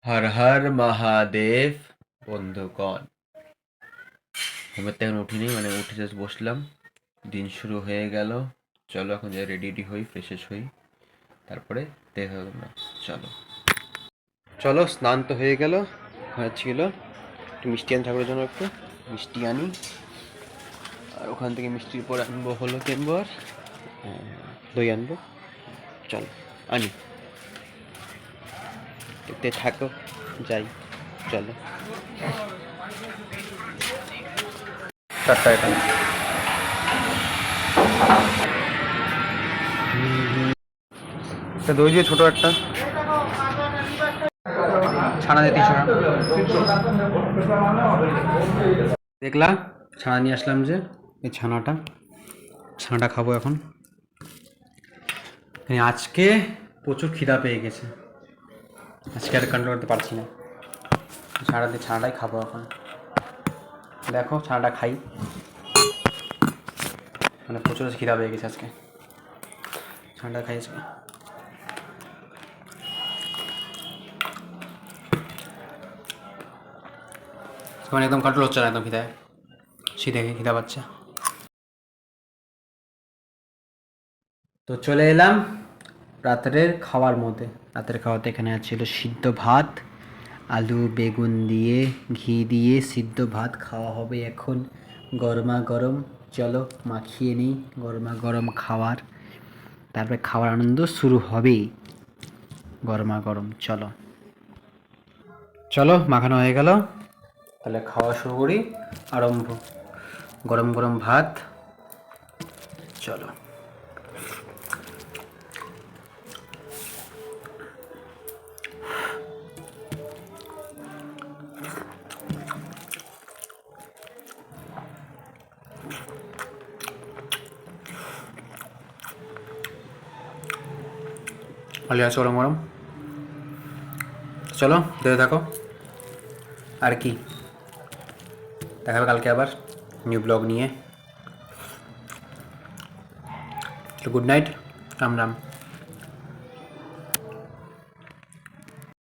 হর হর মহাদেব বন্ধুগণ। ঘুমের থেকে এখন উঠিনি, মানে উঠে জাস্ট বসলাম। দিন শুরু হয়ে গেল। চলো এখন যাই রেডি হই, ফ্রেশ হই, তারপরে দেখা হবে তোমরা। চলো চলো, স্নান তো হয়ে গেল, হয়েছিল। একটু মিষ্টি আনি ঠাকুরের জন্য, একটু মিষ্টি আনি। আর ওখান থেকে মিষ্টির পর আনবো হলো কেম্বর, দই আনবো। চলো আনি, দেখতে থাকো, যাই। চলো চারটা এটা দই দিয়ে ছোট একটা ছানা দিয়ে 300 গ্রাম দেখলা। ছানা নিয়ে আসলাম, যে এই ছানাটা খাবো এখন। আজকে প্রচুর খিদা পেয়ে গেছে, আজকে আর কন্ট্রোল করতে পারছি না। ছানাটাই খাবো এখন। দেখো ছানাটা খাই, মানে প্রচুর খিদা পেয়ে গেছে আজকে। ছানাটা খাই আজকে। মানে একদম কন্ট্রোল হচ্ছে না, একদম খিদায়, খিদা পাচ্ছে। তো চলে এলাম রাতের খাওয়ার মধ্যে। রাতের খাওয়াতে এখানে ছিল সিদ্ধ ভাত, আলু বেগুন দিয়ে ঘি দিয়ে সিদ্ধ ভাত খাওয়া হবে এখন গরমা গরম। চলো মাখিয়ে নিই গরমা গরম খাবার, তারপরে খাওয়ার আনন্দ শুরু হবেই গরমা গরম। চলো চলো, মাখানো হয়ে গেল, তাহলে খাওয়া শুরু করি, আরম্ভ। গরম গরম ভাত, চলো। ভালো আছে গরম গরম, চলো দেখে থাকো। আর কি দেখাবে কালকে আবার নিউ ব্লগ নিয়ে। Good night, Ram Ram.